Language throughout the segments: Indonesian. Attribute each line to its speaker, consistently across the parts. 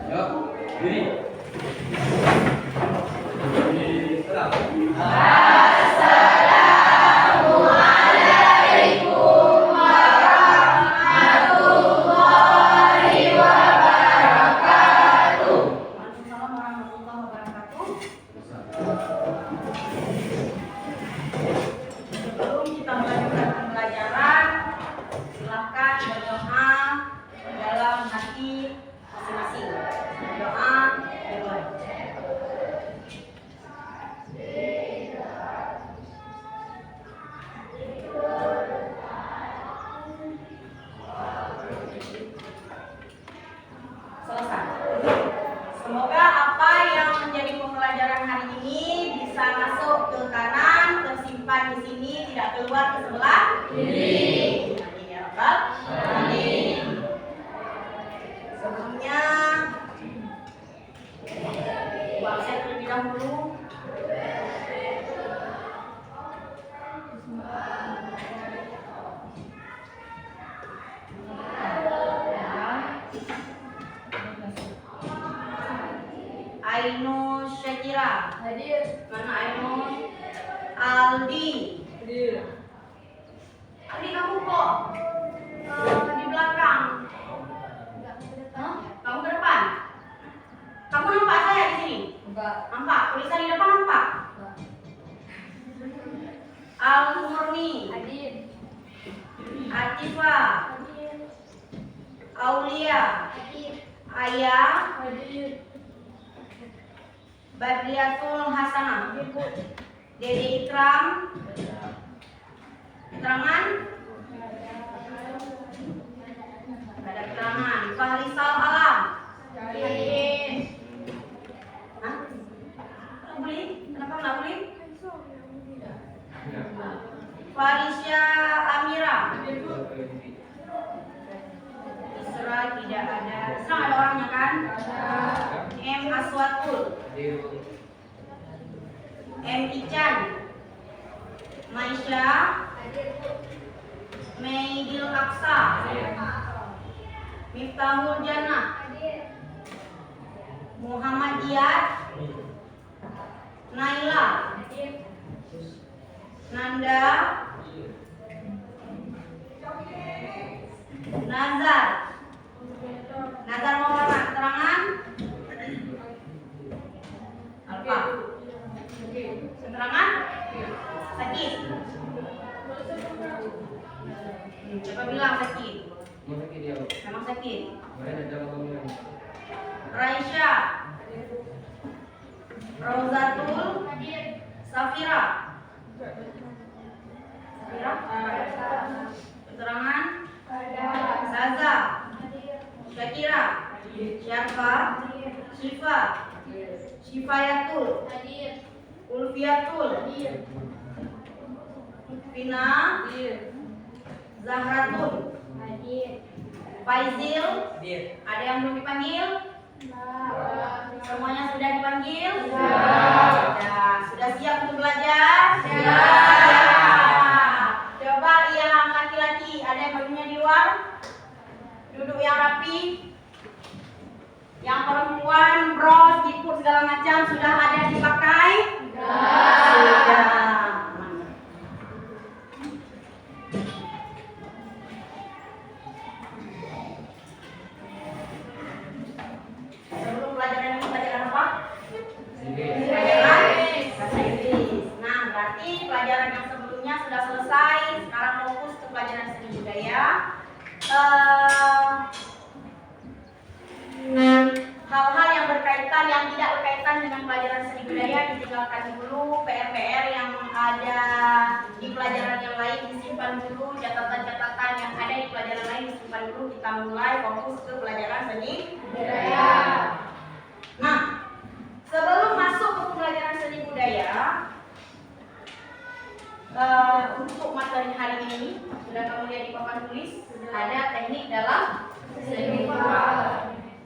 Speaker 1: Yuk, diri. Salam.
Speaker 2: Assalamualaikum warahmatullahi wabarakatuh. Waalaikumsalam warahmatullahi wabarakatuh. Sebelum kita melanjutkan pembelajaran, silakan berdoa dalam hati masing-masing. Doa dimulai. Selesai. Semoga apa yang menjadi pembelajaran hari ini bisa masuk ke kanan, tersimpan di sini, tidak keluar ke sebelah kiri. Amin ya rabbal alamin. Sebelumnya buat saya terlebih dahulu. Ainus Syakira.
Speaker 3: Hadir.
Speaker 2: Mana Ainus? Aldi.
Speaker 3: Hadir.
Speaker 2: Aldi, kamu kok di belakang? Hah? Kamu ke depan? Kamu nampak saya di sini?
Speaker 3: Enggak.
Speaker 2: Nampak? Tulisan di depan nampak? Al-Murni.
Speaker 3: Hadir.
Speaker 2: Atifa.
Speaker 3: Hadir.
Speaker 2: Aulia.
Speaker 3: Hadir.
Speaker 2: Ayah.
Speaker 3: Hadir.
Speaker 2: Badriatul Hasanah.
Speaker 3: Hadir, Bu.
Speaker 2: Dede Ikram. Keterangan? Ada keterangan. Fahrisal Alam.
Speaker 3: Hadir.
Speaker 2: Hah? Nggak boleh? Kenapa nggak boleh? Farisya Amira. Isra tidak ada. Isra ada orangnya kan? M Aswatul. M Ican. Maisha. Meidil Aksa. Miftahul Jannah. Muhammad Iyad. Naila. Nanda. Nazar. Nazar mau mana? Keterangan? Apa? Keterangan? Sakit. Coba bilang sakit. Memang sakit. Raisya. Rozatul. Safira. Safira. Keterangan? Saza. Syakira. Syafa. Syifa. Syifayatul. Ulfiatul. Fina. Zahratul. Faizil. Ada yang belum dipanggil? Semuanya sudah dipanggil? Sudah siap untuk belajar? Coba yang laki-laki, ada yang bajunya di luar? Duduk yang rapi. Yang perempuan, bros, jiput segala macam sudah ada dipakai? Sudah. Sebelum pelajaran ini pelajaran apa? Pelajaran bahasa Inggris. Nah, berarti pelajaran yang sebelumnya sudah selesai. Sekarang fokus ke pelajaran seni budaya. Hal-hal yang berkaitan, yang tidak berkaitan dengan pelajaran seni budaya ditinggalkan dulu. PR-PR yang ada di pelajaran yang lain disimpan dulu. Catatan-catatan yang ada di pelajaran lain disimpan dulu. Kita mulai fokus ke pelajaran seni budaya. Nah, sebelum masuk ke pelajaran seni budaya, untuk materi hari ini sudah kamu lihat di papan tulis, ada teknik dalam seni rupa.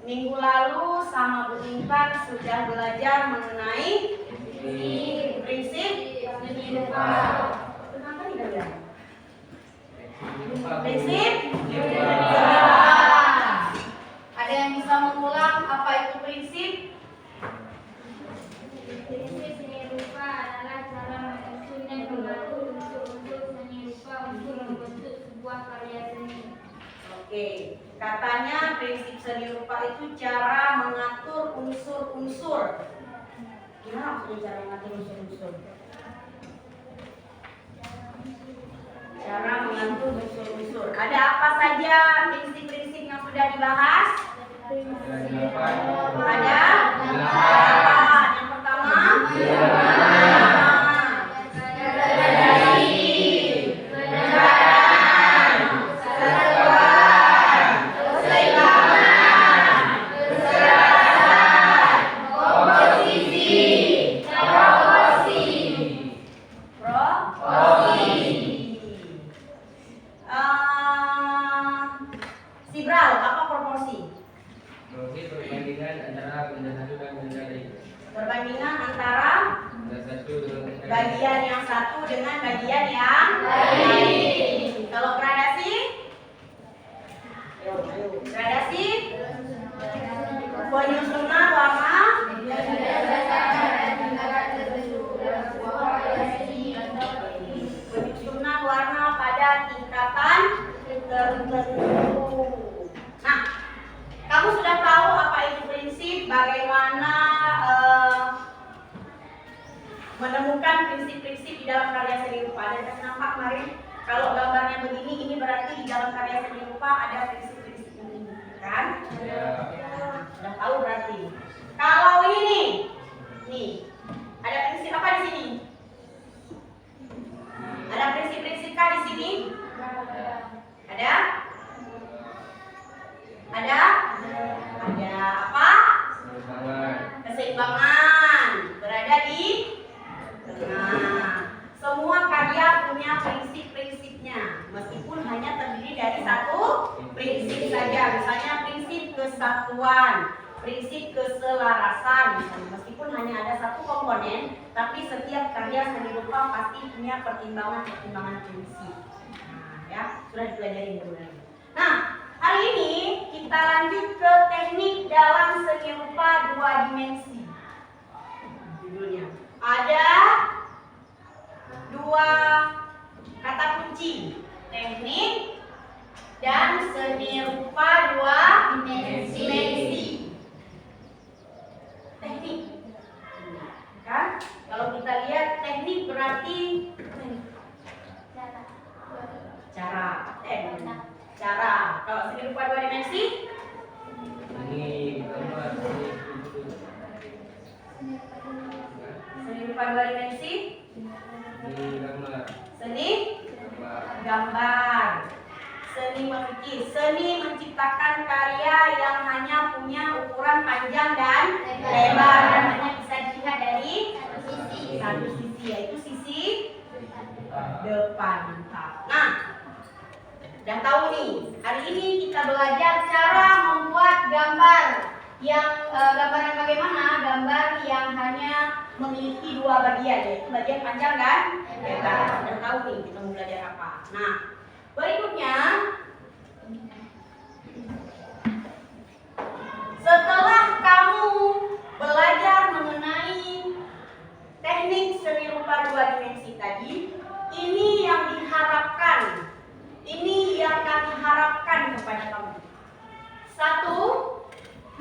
Speaker 2: Minggu lalu sama Bu Intan sudah belajar mengenai prinsip seni rupa. Kenapa tidak bilang? Prinsip seni rupa. Ada yang bisa mengulang apa itu Oke, katanya prinsip seni rupa itu cara mengatur unsur-unsur. Gimana maksudnya cara mengatur unsur-unsur? Cara mengatur unsur-unsur. Ada apa saja prinsip-prinsip yang sudah dibahas? Ada? Yang pertama? Sibral, apa proporsi?
Speaker 1: Perbandingan antara benda satu dan benda lain.
Speaker 2: Perbandingan antara
Speaker 1: Benda satu dengan benda lain.
Speaker 2: bagian yang satu dengan bagian yang lain. Kalau gradasi? Gradasi? Penyusunan warna? Penyusunan warna pada tingkatan tertentu. Nah, kamu sudah tahu apa itu prinsip, bagaimana menemukan prinsip-prinsip di dalam karya seni rupa. Dan kasih nampak kemarin, kalau gambarnya begini, ini berarti di dalam karya seni rupa ada prinsip-prinsip ini, kan? Sudah tahu berarti. Kalau ini nih, ada prinsip apa di sini? Ada prinsip-prinsip kah di sini? Ada? Ada? Ada apa? Keseimbangan. Berada di tengah. Semua karya punya prinsip-prinsipnya, meskipun hanya terdiri dari satu prinsip saja. Misalnya prinsip kesatuan, prinsip keselarasan, misalnya. Meskipun hanya ada satu komponen, tapi setiap karya seni rupa pasti punya pertimbangan-pertimbangan prinsip. Nah, ya, sudah dipelajari dulu. Nah, hari ini kita lanjut ke teknik dalam seni rupa 2 dimensi. Judulnya ada 2 kata kunci, teknik dan seni rupa 2 dimensi. Teknik, kan? Kalau kita lihat teknik berarti cara. Kalau seni rupa 2 dimensi?
Speaker 1: Ini gambar, ini
Speaker 2: Seni rupa 2 dimensi?
Speaker 1: gambar.
Speaker 2: Seni gambar. Seni melukis. Seni menciptakan karya yang hanya punya ukuran panjang dan lebar dan hanya bisa dilihat dari satu sisi, yaitu sisi depan. Mantap. Nah, udah tahu nih, hari ini kita belajar cara membuat gambar yang bagaimana? Gambar yang hanya memiliki 2 bagian, yaitu bagian panjang dan lebar. Udah tahu nih kita mau belajar apa. Nah, berikutnya setelah kamu belajar mengenai teknik seni rupa 2 dimensi tadi, ini yang diharapkan. Ini yang kami harapkan kepada kamu. 1.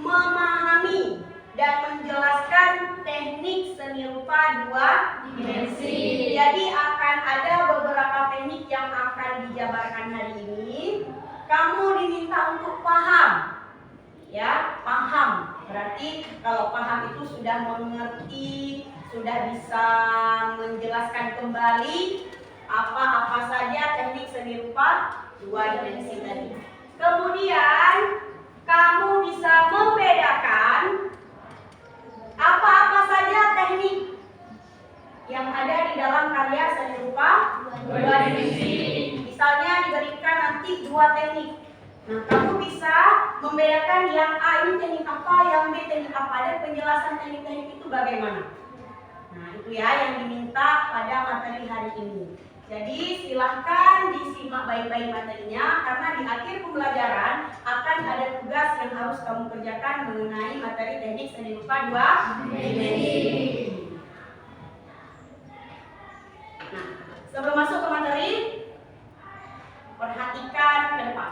Speaker 2: Memahami dan menjelaskan teknik seni rupa 2 dimensi. Jadi akan ada beberapa teknik yang akan dijabarkan hari ini. Kamu diminta untuk paham. Ya, paham. Berarti kalau paham itu sudah mengerti, sudah bisa menjelaskan kembali apa-apa saja teknik seni rupa 2 dimensi tadi. Kemudian kamu bisa membedakan apa-apa saja teknik yang ada di dalam karya seni rupa 2 dimensi. Misalnya diberikan nanti 2 teknik. Nah, kamu bisa membedakan yang A ini teknik apa, yang B teknik apa, dan penjelasan teknik-teknik itu bagaimana. Nah, itu ya yang diminta pada materi hari ini. Jadi silahkan disimak baik-baik materinya, karena di akhir pembelajaran akan ada tugas yang harus kamu kerjakan mengenai materi teknik seni rupa 2 dimensi. Nah, sebelum masuk ke materi, perhatikan ke depan.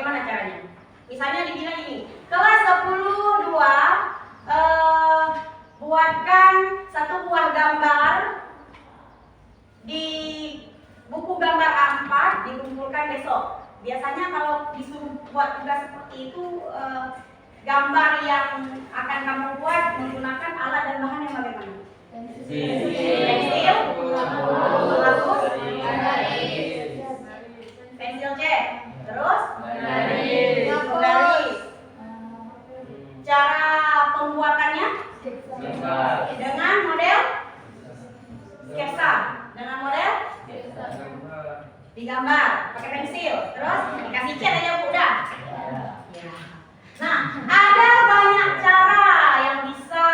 Speaker 2: Bagaimana caranya? Misalnya dibilang ini, kelas 10 2 buatkan satu buah gambar di buku gambar A4 dikumpulkan besok. Biasanya kalau disuruh buat tugas seperti itu, gambar yang akan kamu buat menggunakan alat dan bahan yang bagaimana? Pensil, menghapus, pensil cat, terus penggaris. Cara pembuatannya dengan model sketsa, dengan model digambar pakai pensil, terus dikasih cat aja udah. Nah, ada banyak cara yang bisa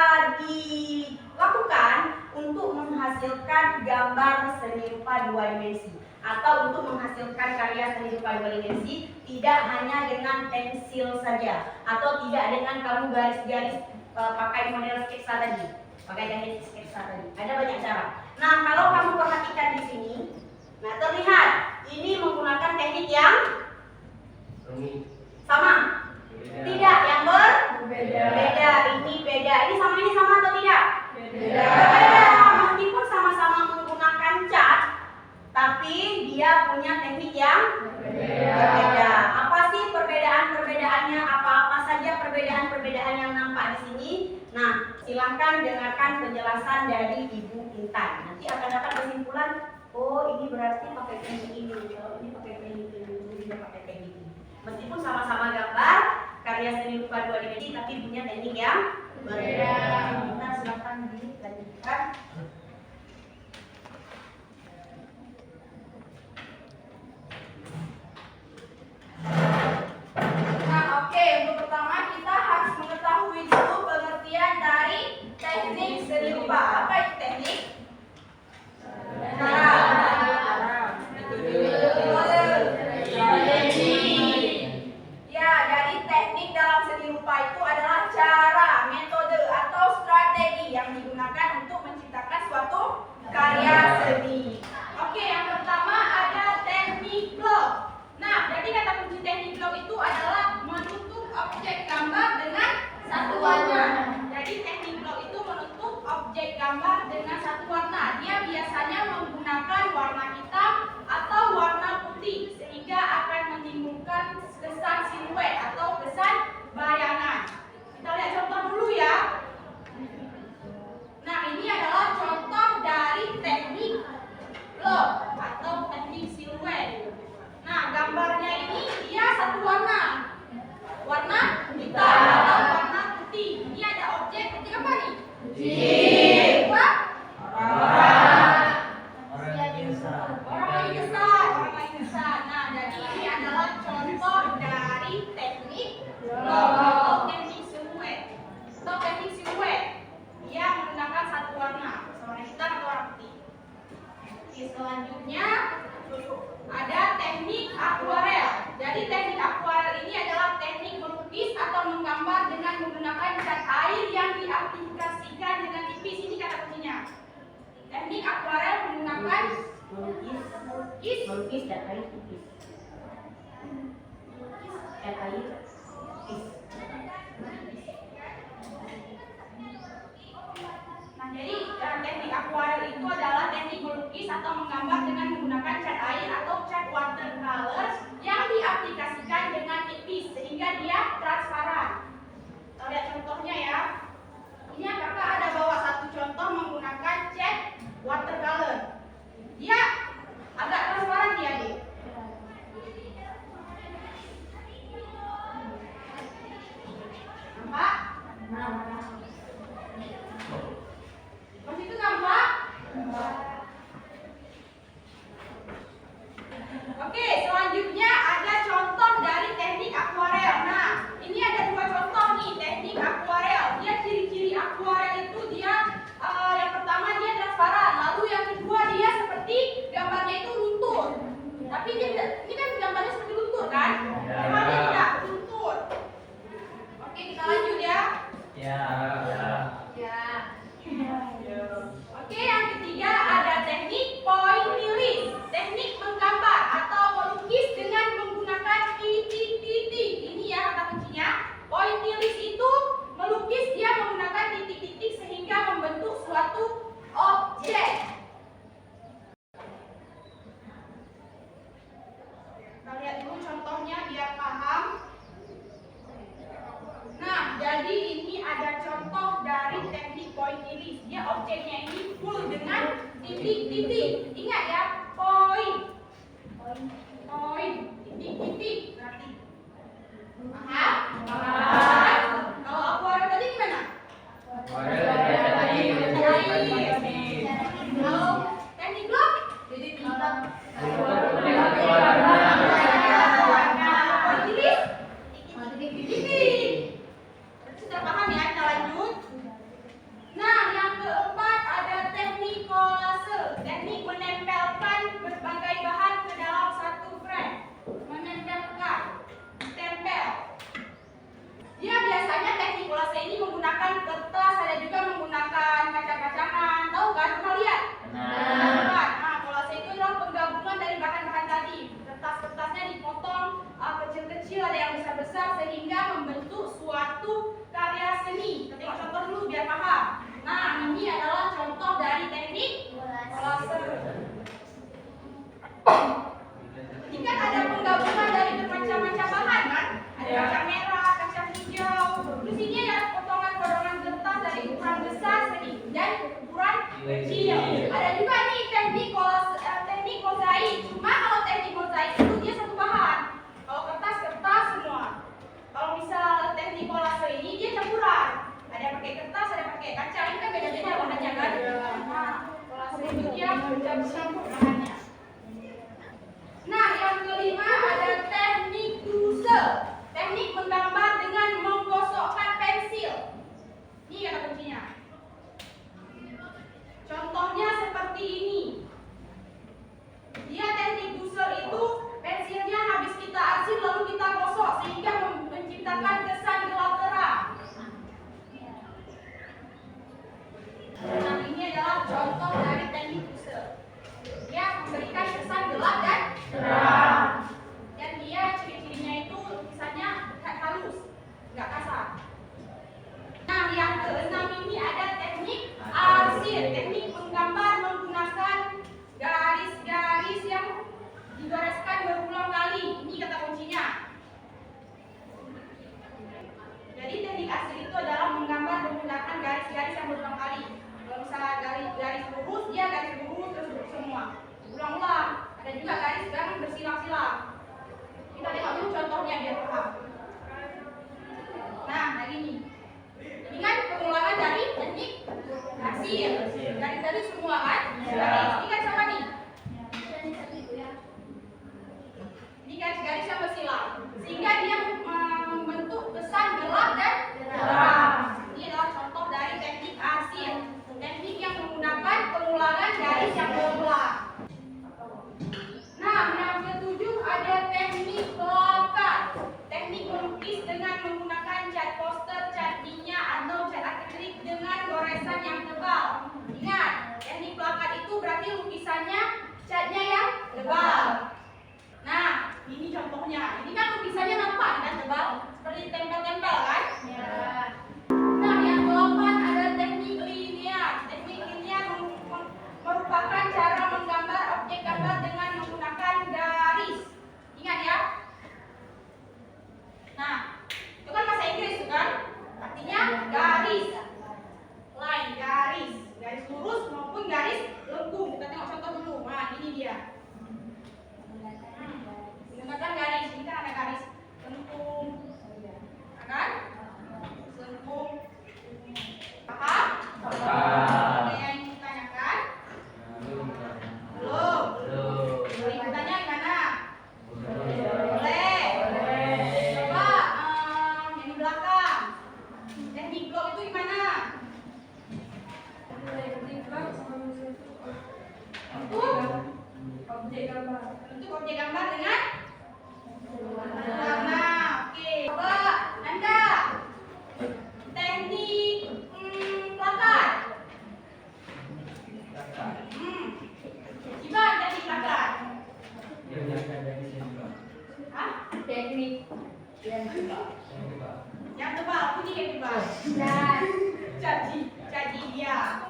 Speaker 2: dilakukan untuk menghasilkan gambar seni rupa 2 dimensi atau untuk menghasilkan karya seni rupa 2 dimensi, tidak hanya dengan pensil saja atau tidak dengan kamu garis-garis pakai model sketsa tadi, pakai teknik sketsa tadi. Ada banyak cara. Nah, kalau kamu perhatikan di sini, nah terlihat ini menggunakan teknik yang sama. Tidak, yang berbeda. Ini beda. Ini sama atau tidak? Beda. Meskipun sama-sama menggunakan cat, tapi dia punya teknik yang berbeda. Apa sih perbedaan-perbedaannya? Apa-apa saja perbedaan-perbedaan yang nampak di sini? Nah, silahkan dengarkan penjelasan dari Ibu Intan. Nanti akan dapat kesimpulan. Oh, ini berarti pakai teknik ini. Kalau ini pakai teknik ini, ini juga pakai teknik ini. Meskipun sama-sama gambar karya seni rupa 2 dimensi, tapi punya teknik yang berbeda. Kita silakan dilanjutkan.
Speaker 3: Nah, oke, untuk pertama kita harus mengetahui dulu pengertian dari teknik seni rupa. Apa itu teknik? Ya, jadi teknik dalam seni rupa itu adalah cara, metode atau strategi yang digunakan untuk menciptakan suatu karya seni. Oke, yang pertama ada teknik block. Nah, jadi kata kunci teknik block itu adalah menutup objek gambar dengan satu warna. Jadi teknik block itu menutup objek gambar dengan satu warna. Dia biasanya menggunakan warna hitam atau warna putih sehingga akan menimbulkan kesan siluet atau kesan bayangan. Kita lihat contoh dulu ya. Nah, ini adalah contoh dari teknik block atau teknik siluet. Nah, gambarnya ini dia satu warna hitam atau warna putih. Ini ada objek apa nih? Apa? Orang lagi besar. Nah, jadi ini adalah contoh dari teknik block atau teknik siluet. Dia menggunakan satu warna hitam atau warna putih. Oke, selanjutnya ada teknik akuarel. Jadi teknik akuarel ini adalah teknik melukis atau menggambar dengan menggunakan cat air yang diaplikasikan dengan tipis. Ini kata kuncinya. Teknik akuarel menggunakan
Speaker 2: melukis cat air tipis. Cat air tipis.
Speaker 3: Nah, jadi teknik akuarel itu adalah teknik melukis atau menggambar dengan menggunakan cat air atau cat watercolor yang diaplikasikan dengan tipis sehingga dia transparan. Kita lihat contohnya ya. Ini kakak ada bawa satu contoh menggunakan cat watercolor. Dia agak transparan dia nih. titik. Ingat ya, poin. Poin, titik, titik. Berarti. Paham? Paham. Kalau akuarium tadi gimana? Kalau teknik blok? Jadi sudah paham ya, kita lanjut. Nah, yang keempat ada teknik kolase. Teknik menempelkan berbagai bahan ke dalam satu frame. Menempelkan, tempel. Dia biasanya teknik kolase ini menggunakan kertas, ada juga menggunakan kacang-kacangan. Tahu kan? Pernah lihat? Nah, kolase itu adalah penggabungan dari bahan-bahan tadi. Kertas-kertasnya dipotong kecil-kecil, ada yang besar-besar sehingga membentuk suatu karya seni. Kita tengok contoh dulu biar paham. Nah, ini adalah contoh dari teknik kolase. Ini kan ada penggabungan dari bermacam-macam bahan kan? Ada kacang merah, kacang hijau. Terus ini ada potongan-potongan kertas dari ukuran besar dan ukuran kecil. Ada juga nih teknik mozaik. Cuma kalau teknik mozaik itu dia satu bahan. Kalau kertas semua. Kalau misal teknik kolase ini dia campuran. Ada yang pakai kertas, ada yang pakai kaca. Ini kan beda-beda bahannya kan? Nah, kolase itu dia campur bahannya. Nah, yang kelima ada teknik truse. Teknik menggambar dengan menggosokkan pensil. Ini kata kuncinya. Contohnya seperti ini. Dia teknik truse itu pensilnya habis kita arsip lalu kita gosok sehingga menciptakan kesan gelap terang. Nah, ini adalah contoh dari teknik truse. Dia memberikan kesan gelap dan terang. Dan dia ciri-cirinya itu lukisannya halus, nggak kasar. Nah, yang keenam ini ada teknik arsir. Teknik menggambar menggunakan garis-garis yang digoreskan berulang kali. Ini kata kuncinya. Jadi teknik arsir itu adalah menggambar menggunakan garis-garis yang berulang kali. Kalau misalnya garis lurus, dia garis lurus terus semua. Ulang-ulang. Ada juga garis yang bersilang-silang. Kita lihat dulu contohnya biar paham. Nah, kayak gini. Ini kan pengulangan dari teknik arsir. Garis-garis semua kan? Garis. Ini kan sama nih. Ini garis-garis yang bersilang. Sehingga dia membentuk kesan gelap dan terang. Ini adalah contoh dari teknik arsir. Teknik yang menggunakan pengulangan garis yang berulang. Nah, yang ketujuh ada teknik plakat. Teknik melukis dengan menggunakan cat poster, cat minyak atau cat akrilik dengan goresan yang tebal. Ingat, teknik plakat itu berarti lukisannya catnya yang tebal. Nah, ini contohnya. Ini kan lukisannya nampak kan tebal, seperti tempel-tempel kan? Ya. Nah, yang ke-8 ada teknik linear. Teknik linear merupakan cara menggambar objek gambar dengan menggunakan garis. Ingat ya. Nah, itu kan bahasa Inggris tuh kan? Artinya garis. Line, garis. Garis lurus maupun garis lengkung. Kita tengok contoh dulu. Nah, ini dia. Menggunakan garis. Ini kan ada garis lengkung. Kan? Lengkung. Paham?
Speaker 1: Paham.
Speaker 3: Ada yang ingin ditanyakan? Belum. Ikutannya gimana? Boleh. Coba yang di belakang. Teknik blok itu gimana? Untuk objek gambar dengan warna. Oke. Coba Anda. Teknik plakat. Gimana teknik plakat? Hah?
Speaker 2: Teknik
Speaker 3: Yang tebal, bunyi yang tebal. Caci dia.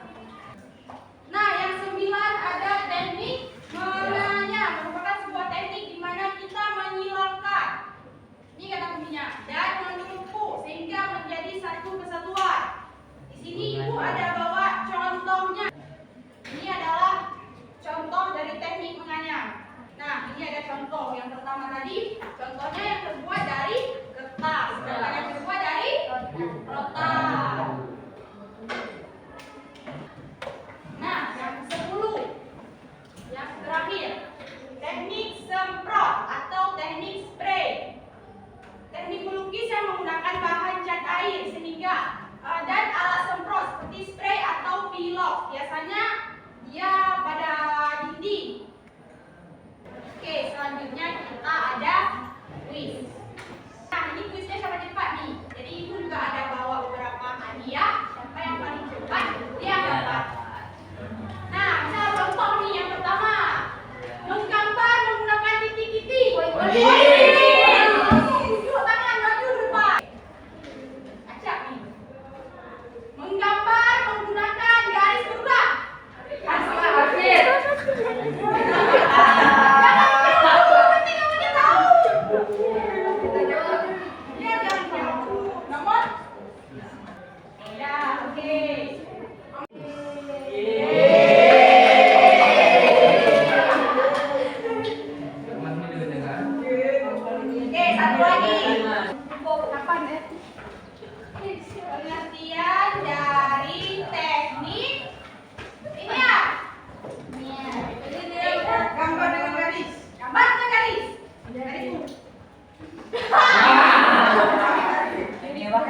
Speaker 3: Nah, yang 9 ada teknik menanyam. Merupakan sebuah teknik di mana kita menyilangkan. Ini kata kuncinya. Dan menumpuk sehingga menjadi satu kesatuan. Di sini ibu ada bawa contohnya. Ini adalah contoh. Yang pertama tadi, contohnya yang terbuat dari kertas. Sedangkan yang terbuat dari rotan. Nah, yang ke-10. Yang terakhir, teknik semprot atau teknik spray. Teknik melukis yang menggunakan bahan cat air sehingga dan alat semprot seperti spray atau pilok. Biasanya dia pada dinding. Oke, selanjutnya kita ada kuis. Nah, ini kuisnya siapa cepat nih. Jadi ibu juga ada bawa beberapa hadiah. Siapa yang paling cepat dia dapat. Nah, saya contoh nih yang pertama. Menggambar menggunakan titik-titik. Tepuk tangan maju depan. Acak nih. Menggambar menggunakan garis berubah. Pengertian dari teknik ini ya. Gambar dengan garis. Gambar dengan garis. Garis.
Speaker 1: Ini apa?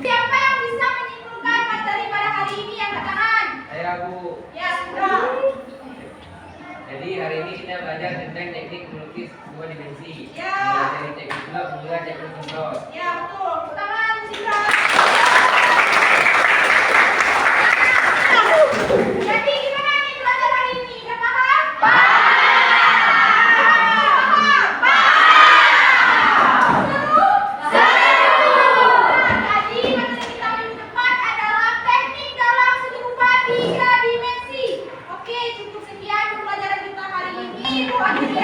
Speaker 3: Siapa yang bisa menyimpulkan materi pada hari ini yang tangan?
Speaker 1: Saya Bu.
Speaker 3: Ya, sudah.
Speaker 1: Jadi hari ini kita belajar tentang teknik melukis dua dimensi.
Speaker 3: Ya.
Speaker 1: Dari teknik dua kemudian teknik semprot.
Speaker 3: Ya, betul. Tangan Citra. Jadi gimana nih belajar hari ini? Udah paham? Paham. Jadi materi kita minggu depan adalah teknik Ibu Ani